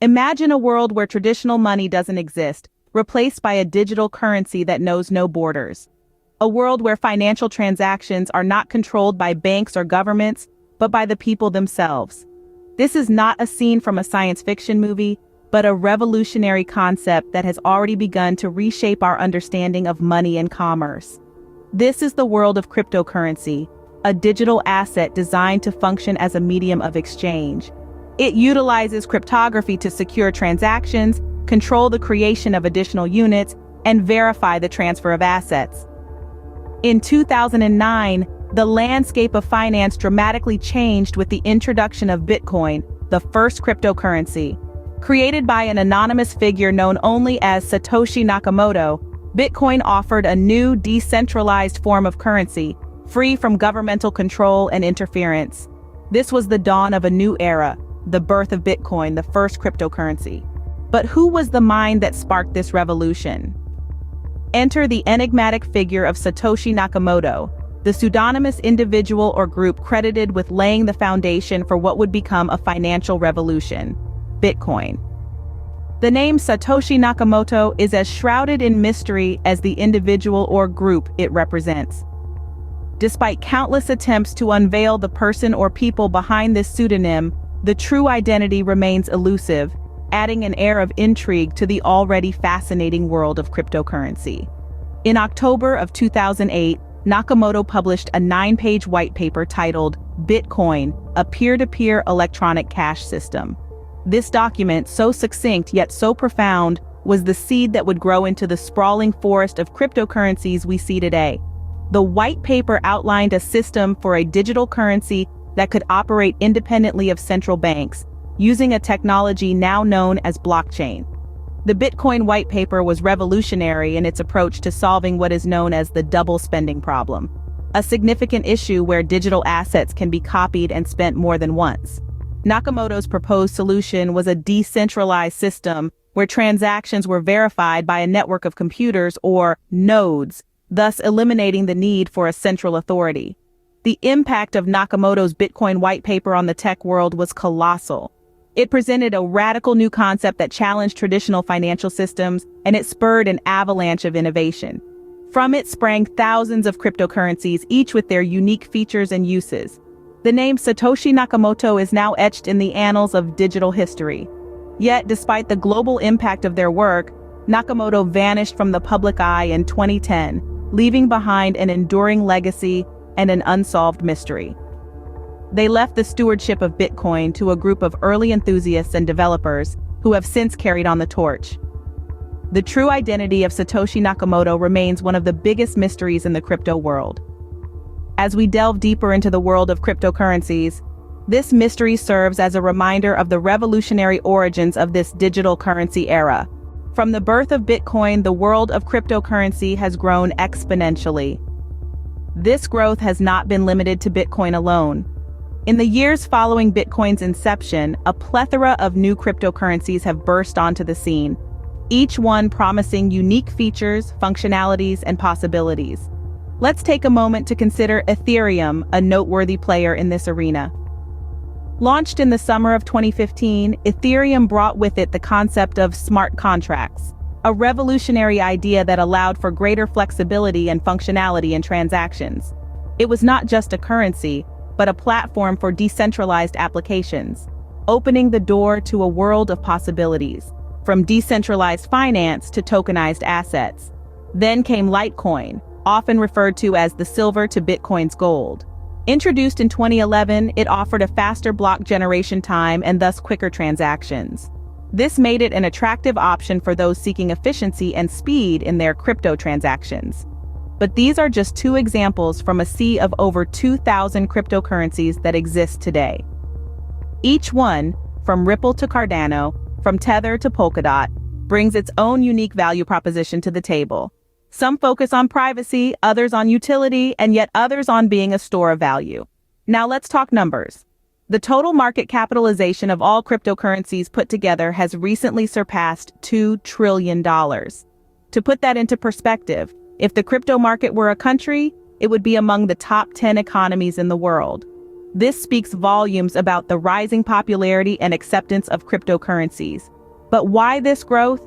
Imagine a world where traditional money doesn't exist, replaced by a digital currency that knows no borders. A world where financial transactions are not controlled by banks or governments, but by the people themselves. This is not a scene from a science fiction movie, but a revolutionary concept that has already begun to reshape our understanding of money and commerce. This is the world of cryptocurrency, a digital asset designed to function as a medium of exchange. It utilizes cryptography to secure transactions, control the creation of additional units, and verify the transfer of assets. In 2009, the landscape of finance dramatically changed with the introduction of Bitcoin, the first cryptocurrency. Created by an anonymous figure known only as Satoshi Nakamoto, Bitcoin offered a new decentralized form of currency, free from governmental control and interference. This was the dawn of a new era, the birth of Bitcoin, the first cryptocurrency. But who was the mind that sparked this revolution? Enter the enigmatic figure of Satoshi Nakamoto, the pseudonymous individual or group credited with laying the foundation for what would become a financial revolution: Bitcoin. The name Satoshi Nakamoto is as shrouded in mystery as the individual or group it represents. Despite countless attempts to unveil the person or people behind this pseudonym, the true identity remains elusive, adding an air of intrigue to the already fascinating world of cryptocurrency. In October of 2008, Nakamoto published a 9-page white paper titled Bitcoin, a peer-to-peer electronic cash system. This document, so succinct yet so profound, was the seed that would grow into the sprawling forest of cryptocurrencies we see today. The white paper outlined a system for a digital currency that could operate independently of central banks, using a technology now known as blockchain. The Bitcoin white paper was revolutionary in its approach to solving what is known as the double spending problem, a significant issue where digital assets can be copied and spent more than once. Nakamoto's proposed solution was a decentralized system where transactions were verified by a network of computers or nodes, thus eliminating the need for a central authority. The impact of Nakamoto's Bitcoin white paper on the tech world was colossal. It presented a radical new concept that challenged traditional financial systems, and it spurred an avalanche of innovation. From it sprang thousands of cryptocurrencies, each with their unique features and uses. The name Satoshi Nakamoto is now etched in the annals of digital history. Yet, despite the global impact of their work, Nakamoto vanished from the public eye in 2010, leaving behind an enduring legacy and an unsolved mystery. They left the stewardship of Bitcoin to a group of early enthusiasts and developers who have since carried on the torch. The true identity of Satoshi Nakamoto remains one of the biggest mysteries in the crypto world. As we delve deeper into the world of cryptocurrencies, this mystery serves as a reminder of the revolutionary origins of this digital currency era. From the birth of Bitcoin, the world of cryptocurrency has grown exponentially. This growth has not been limited to Bitcoin alone. In the years following Bitcoin's inception, a plethora of new cryptocurrencies have burst onto the scene, each one promising unique features, functionalities, and possibilities. Let's take a moment to consider Ethereum, a noteworthy player in this arena. Launched in the summer of 2015, Ethereum brought with it the concept of smart contracts, a revolutionary idea that allowed for greater flexibility and functionality in transactions. It was not just a currency, but a platform for decentralized applications, opening the door to a world of possibilities, from decentralized finance to tokenized assets. Then came Litecoin, often referred to as the silver to Bitcoin's gold. Introduced in 2011, it offered a faster block generation time and thus quicker transactions. This made it an attractive option for those seeking efficiency and speed in their crypto transactions. But these are just two examples from a sea of over 2,000 cryptocurrencies that exist today. Each one, from Ripple to Cardano, from Tether to Polkadot, brings its own unique value proposition to the table. Some focus on privacy, others on utility, and yet others on being a store of value. Now let's talk numbers. The total market capitalization of all cryptocurrencies put together has recently surpassed $2 trillion. To put that into perspective, if the crypto market were a country, it would be among the top 10 economies in the world. This speaks volumes about the rising popularity and acceptance of cryptocurrencies. But why this growth?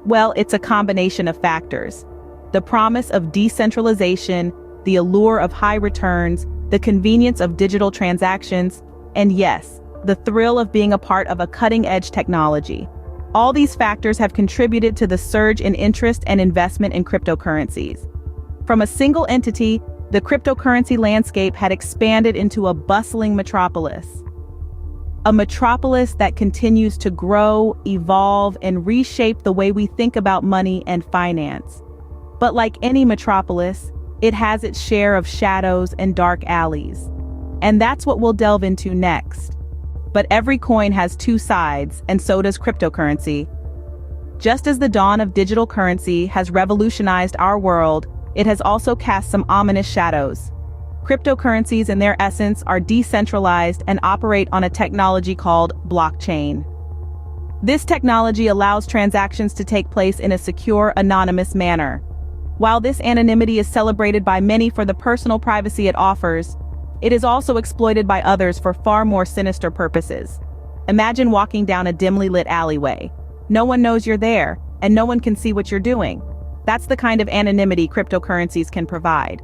Well, it's a combination of factors. The promise of decentralization, the allure of high returns, the convenience of digital transactions, and yes, the thrill of being a part of a cutting-edge technology. All these factors have contributed to the surge in interest and investment in cryptocurrencies. From a single entity, the cryptocurrency landscape had expanded into a bustling metropolis. A metropolis that continues to grow, evolve, and reshape the way we think about money and finance. But like any metropolis, it has its share of shadows and dark alleys. And that's what we'll delve into next. But every coin has two sides, and so does cryptocurrency. Just as the dawn of digital currency has revolutionized our world, it has also cast some ominous shadows. Cryptocurrencies in their essence are decentralized and operate on a technology called blockchain. This technology allows transactions to take place in a secure, anonymous manner. While this anonymity is celebrated by many for the personal privacy it offers, it is also exploited by others for far more sinister purposes. Imagine walking down a dimly lit alleyway. No one knows you're there, and no one can see what you're doing. That's the kind of anonymity cryptocurrencies can provide.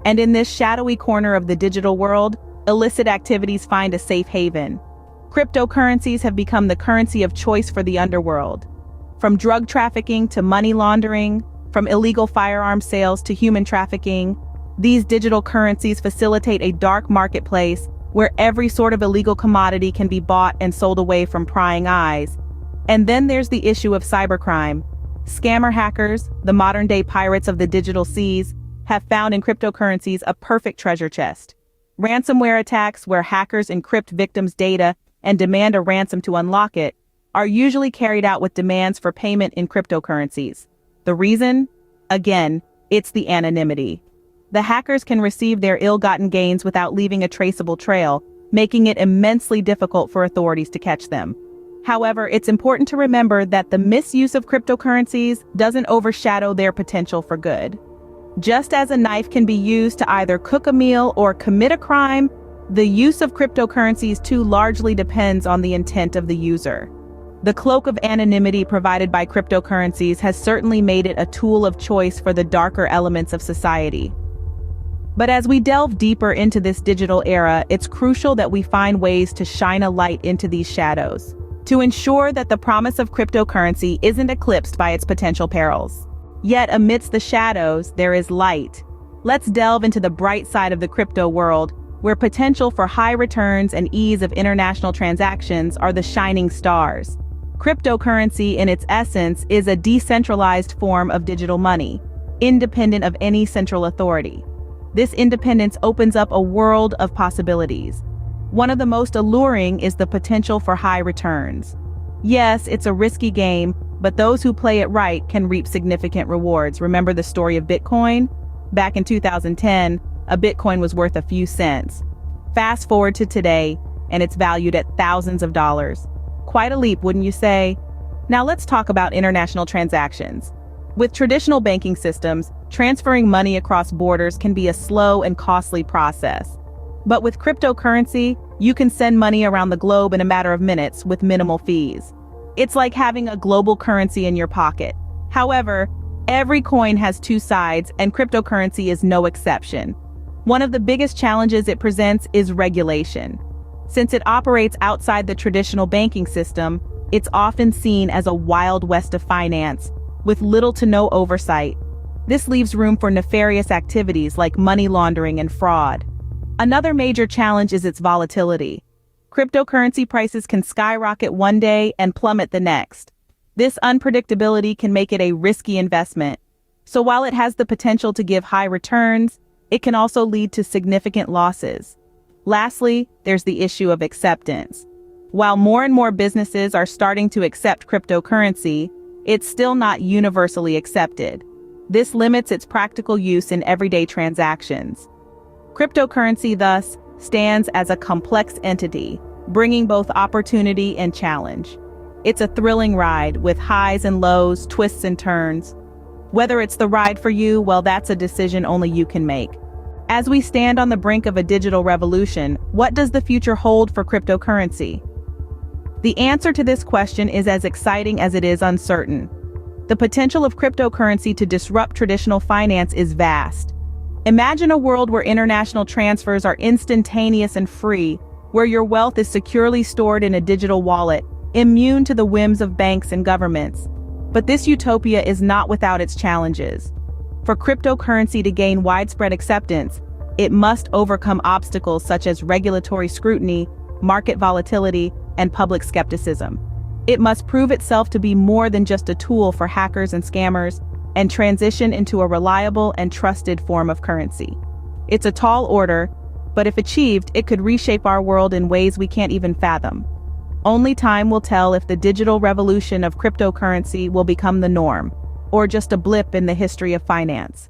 And in this shadowy corner of the digital world, illicit activities find a safe haven. Cryptocurrencies have become the currency of choice for the underworld. From drug trafficking to money laundering, from illegal firearm sales to human trafficking, these digital currencies facilitate a dark marketplace where every sort of illegal commodity can be bought and sold away from prying eyes. And then there's the issue of cybercrime. Scammer hackers, the modern-day pirates of the digital seas, have found in cryptocurrencies a perfect treasure chest. Ransomware attacks, where hackers encrypt victims' data and demand a ransom to unlock it, are usually carried out with demands for payment in cryptocurrencies. The reason? Again, it's the anonymity. The hackers can receive their ill-gotten gains without leaving a traceable trail, making it immensely difficult for authorities to catch them. However, it's important to remember that the misuse of cryptocurrencies doesn't overshadow their potential for good. Just as a knife can be used to either cook a meal or commit a crime, the use of cryptocurrencies too largely depends on the intent of the user. The cloak of anonymity provided by cryptocurrencies has certainly made it a tool of choice for the darker elements of society. But as we delve deeper into this digital era, it's crucial that we find ways to shine a light into these shadows, to ensure that the promise of cryptocurrency isn't eclipsed by its potential perils. Yet amidst the shadows, there is light. Let's delve into the bright side of the crypto world, where potential for high returns and ease of international transactions are the shining stars. Cryptocurrency, in its essence, is a decentralized form of digital money, independent of any central authority. This independence opens up a world of possibilities. One of the most alluring is the potential for high returns. Yes, it's a risky game, but those who play it right can reap significant rewards. Remember the story of Bitcoin? Back in 2010, a Bitcoin was worth a few cents. Fast forward to today, and it's valued at thousands of dollars. Quite a leap, wouldn't you say? Now let's talk about international transactions. With traditional banking systems, transferring money across borders can be a slow and costly process. But with cryptocurrency, you can send money around the globe in a matter of minutes with minimal fees. It's like having a global currency in your pocket. However, every coin has two sides, and cryptocurrency is no exception. One of the biggest challenges it presents is regulation. Since it operates outside the traditional banking system, it's often seen as a wild west of finance, with little to no oversight. This leaves room for nefarious activities like money laundering and fraud. Another major challenge is its volatility. Cryptocurrency prices can skyrocket one day and plummet the next. This unpredictability can make it a risky investment. So while it has the potential to give high returns, it can also lead to significant losses. Lastly, there's the issue of acceptance. While more and more businesses are starting to accept cryptocurrency, it's still not universally accepted. This limits its practical use in everyday transactions. Cryptocurrency, thus, stands as a complex entity, bringing both opportunity and challenge. It's a thrilling ride with highs and lows, twists and turns. Whether it's the ride for you, well, that's a decision only you can make. As we stand on the brink of a digital revolution, what does the future hold for cryptocurrency? The answer to this question is as exciting as it is uncertain. The potential of cryptocurrency to disrupt traditional finance is vast. Imagine a world where international transfers are instantaneous and free, where your wealth is securely stored in a digital wallet, immune to the whims of banks and governments. But this utopia is not without its challenges. For cryptocurrency to gain widespread acceptance, it must overcome obstacles such as regulatory scrutiny, market volatility, and public skepticism. It must prove itself to be more than just a tool for hackers and scammers, and transition into a reliable and trusted form of currency. It's a tall order, but if achieved, it could reshape our world in ways we can't even fathom. Only time will tell if the digital revolution of cryptocurrency will become the norm, or just a blip in the history of finance.